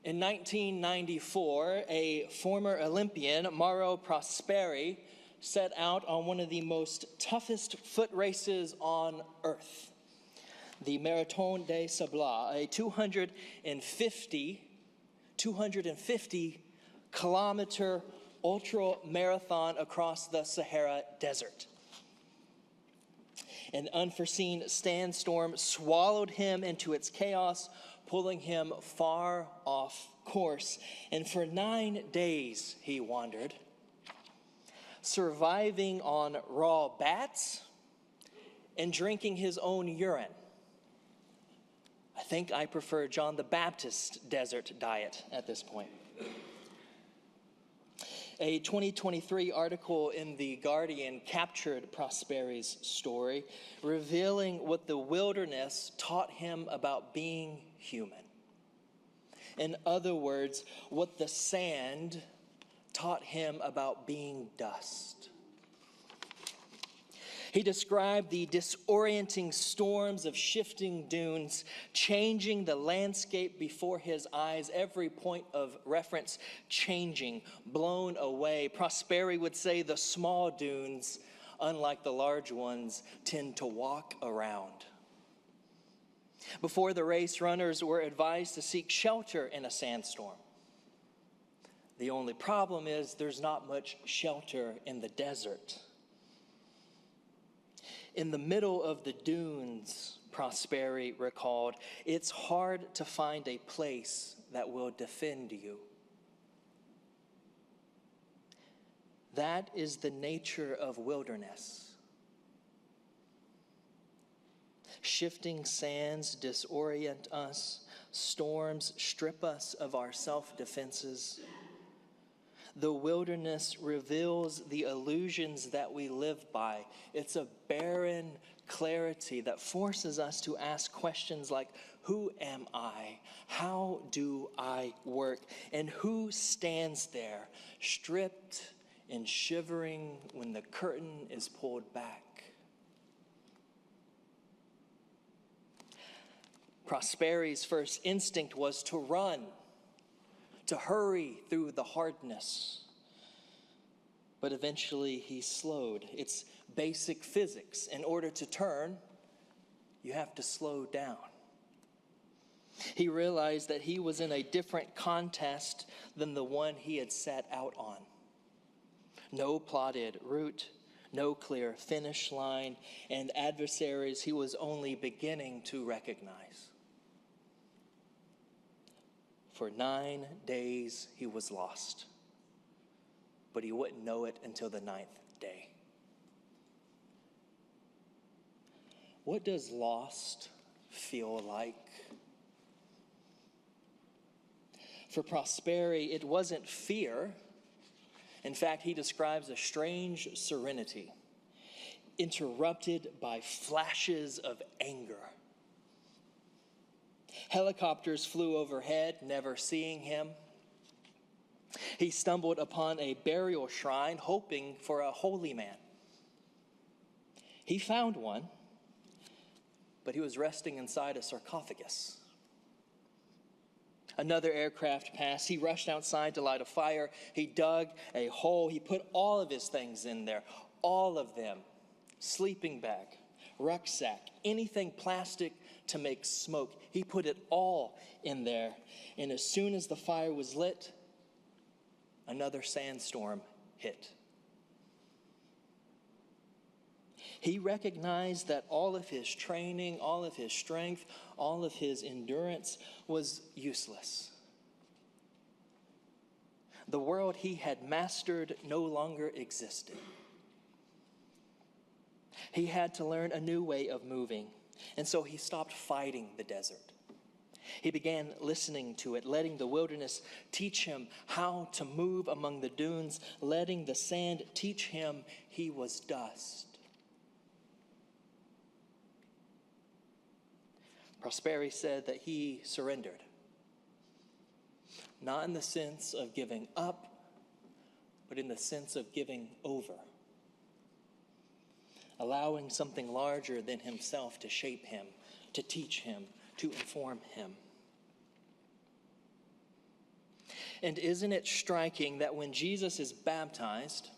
In 1994, a former Olympian, Mauro Prosperi, set out on one of the most toughest foot races on earth, the Marathon des Sables, a 250-kilometer ultra marathon across the Sahara Desert. An unforeseen sandstorm swallowed him into its chaos, pulling him far off course. And for 9 days he wandered, surviving on raw bats and drinking his own urine. I think I prefer John the Baptist desert diet at this point. A 2023 article in The Guardian captured Prosperi's story, revealing what the wilderness taught him about being human. In other words, what the sand taught him about being dust. He described the disorienting storms of shifting dunes, changing the landscape before his eyes, every point of reference changing, blown away. Prosperi would say the small dunes, unlike the large ones, tend to walk around. Before the race, runners were advised to seek shelter in a sandstorm. The only problem is there's not much shelter in the desert. In the middle of the dunes, Prosperi recalled, it's hard to find a place that will defend you. That is the nature of wilderness. Shifting sands disorient us, storms strip us of our self-defenses. The wilderness reveals the illusions that we live by. It's a barren clarity that forces us to ask questions like, who am I? How do I work? And who stands there, stripped and shivering when the curtain is pulled back? Prosperi's first instinct was to run, to hurry through the hardness. But eventually he slowed. It's basic physics. In order to turn, you have to slow down. He realized that he was in a different contest than the one he had set out on. No plotted route, no clear finish line, and adversaries he was only beginning to recognize. For 9 days, he was lost, but he wouldn't know it until the 9th day. What does lost feel like? For Prosperi, it wasn't fear. In fact, he describes a strange serenity, interrupted by flashes of anger. Helicopters flew overhead, never seeing him. He stumbled upon a burial shrine, hoping for a holy man. He found one, but he was resting inside a sarcophagus. Another aircraft passed. He rushed outside to light a fire. He dug a hole. He put all of his things in there, all of them. Sleeping bag, rucksack, anything plastic to make smoke. He put it all in there. And as soon as the fire was lit, another sandstorm hit. He recognized that all of his training, all of his strength, all of his endurance was useless. The world he had mastered no longer existed. He had to learn a new way of moving, and so he stopped fighting the desert. He began listening to it, letting the wilderness teach him how to move among the dunes, letting the sand teach him he was dust. Prosperi said that he surrendered, not in the sense of giving up, but in the sense of giving over, allowing something larger than himself to shape him, to teach him, to inform him. And isn't it striking that when Jesus is baptized,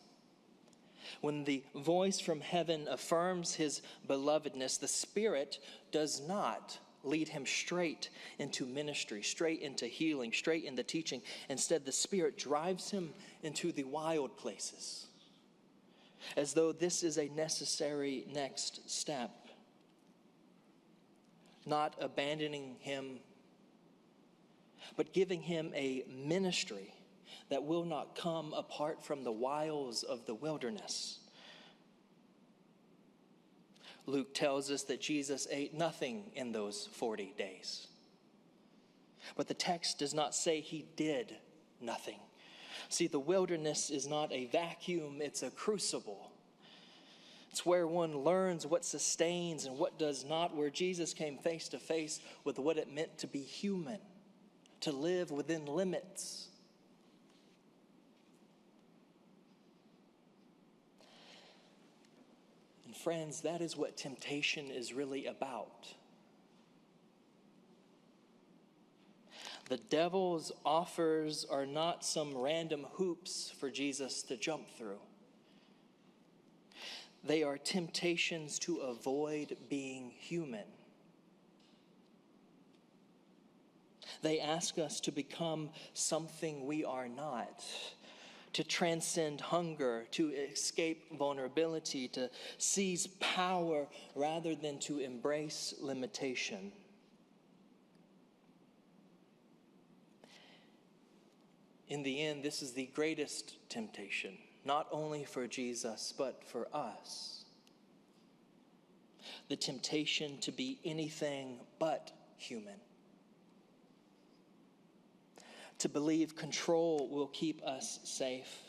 when the voice from heaven affirms his belovedness, the Spirit does not lead him straight into ministry, straight into healing, straight into teaching. Instead, the Spirit drives him into the wild places, as though this is a necessary next step. Not abandoning him, but giving him a ministry that will not come apart from the wiles of the wilderness. Luke tells us that Jesus ate nothing in those 40 days. But the text does not say he did nothing. See, the wilderness is not a vacuum, it's a crucible. It's where one learns what sustains and what does not, where Jesus came face to face with what it meant to be human, to live within limits. And friends, that is what temptation is really about. The devil's offers are not some random hoops for Jesus to jump through. They are temptations to avoid being human. They ask us to become something we are not, to transcend hunger, to escape vulnerability, to seize power rather than to embrace limitation. In the end, this is the greatest temptation, not only for Jesus, but for us. The temptation to be anything but human. To believe control will keep us safe.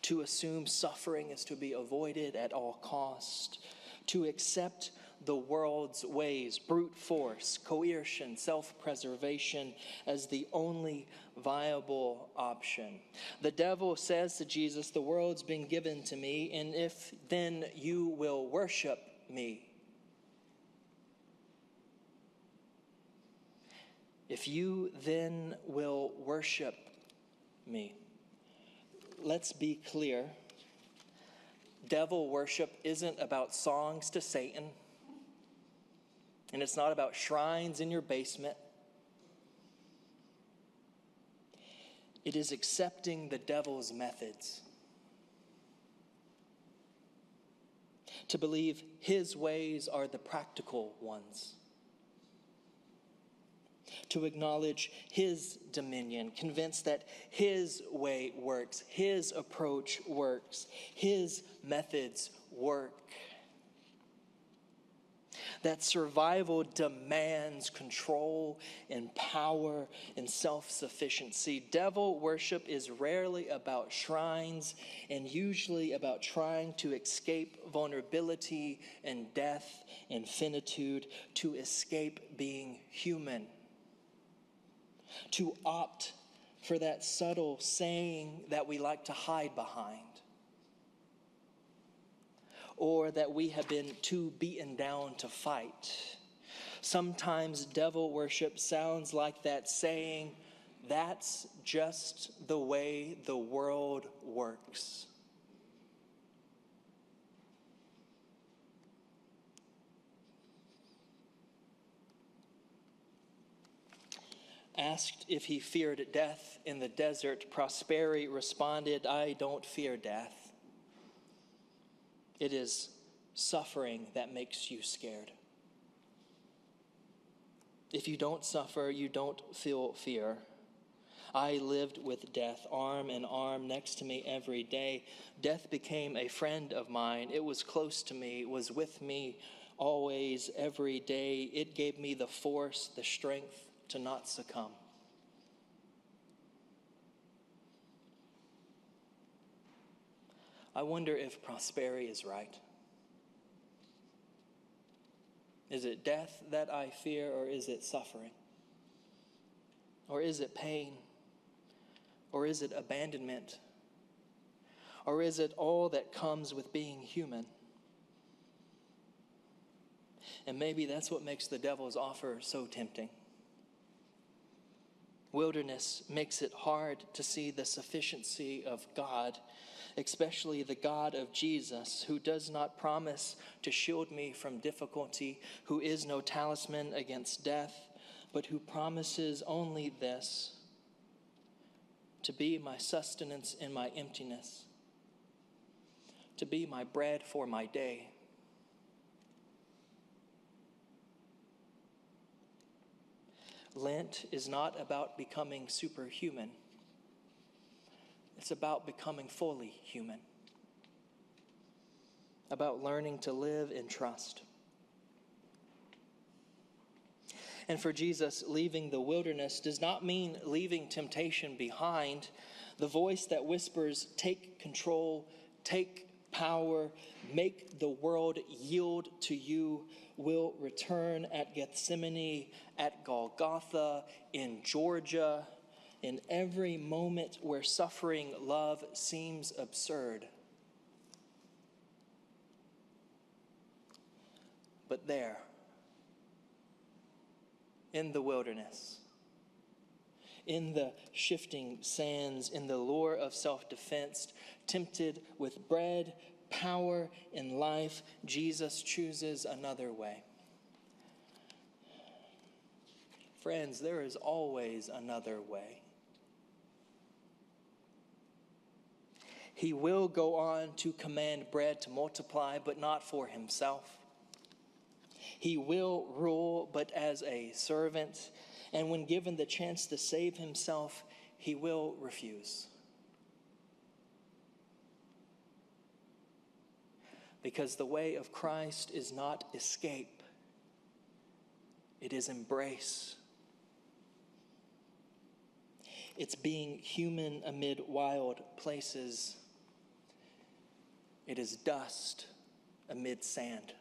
To assume suffering is to be avoided at all cost. To accept the world's ways, brute force, coercion, self-preservation as the only viable option. The devil says to Jesus, the world's been given to me, and if then you will worship me. If you then will worship me. Let's be clear. Devil worship isn't about songs to Satan. And it's not about shrines in your basement. It is accepting the devil's methods. To believe his ways are the practical ones. To acknowledge his dominion, convinced that his way works, his approach works, his methods work. That survival demands control and power and self-sufficiency. Devil worship is rarely about shrines and usually about trying to escape vulnerability and death and finitude, to escape being human. To opt for that subtle saying that we like to hide behind. Or that we have been too beaten down to fight. Sometimes devil worship sounds like that saying, that's just the way the world works. Asked if he feared death in the desert, Prosperi responded, I don't fear death. It is suffering that makes you scared. If you don't suffer, you don't feel fear. I lived with death, arm in arm next to me every day. Death became a friend of mine. It was close to me, was with me always, every day. It gave me the force, the strength to not succumb. I wonder if Prosperi is right. Is it death that I fear, or is it suffering? Or is it pain? Or is it abandonment? Or is it all that comes with being human? And maybe that's what makes the devil's offer so tempting. Wilderness makes it hard to see the sufficiency of God, especially the God of Jesus, who does not promise to shield me from difficulty, who is no talisman against death, but who promises only this: to be my sustenance in my emptiness, to be my bread for my day. Lent is not about becoming superhuman. It's about becoming fully human, about learning to live in trust. And for Jesus, leaving the wilderness does not mean leaving temptation behind. The voice that whispers, "Take control, take power, make the world yield to you," will return at Gethsemane, at Golgotha, in Georgia, in every moment where suffering love seems absurd. But there, in the wilderness, in the shifting sands, in the lure of self-defense, tempted with bread, power, and life, Jesus chooses another way. Friends, there is always another way. He will go on to command bread to multiply, but not for himself. He will rule, but as a servant. And when given the chance to save himself, he will refuse. Because the way of Christ is not escape, it is embrace. It's being human amid wild places. It is dust amid sand.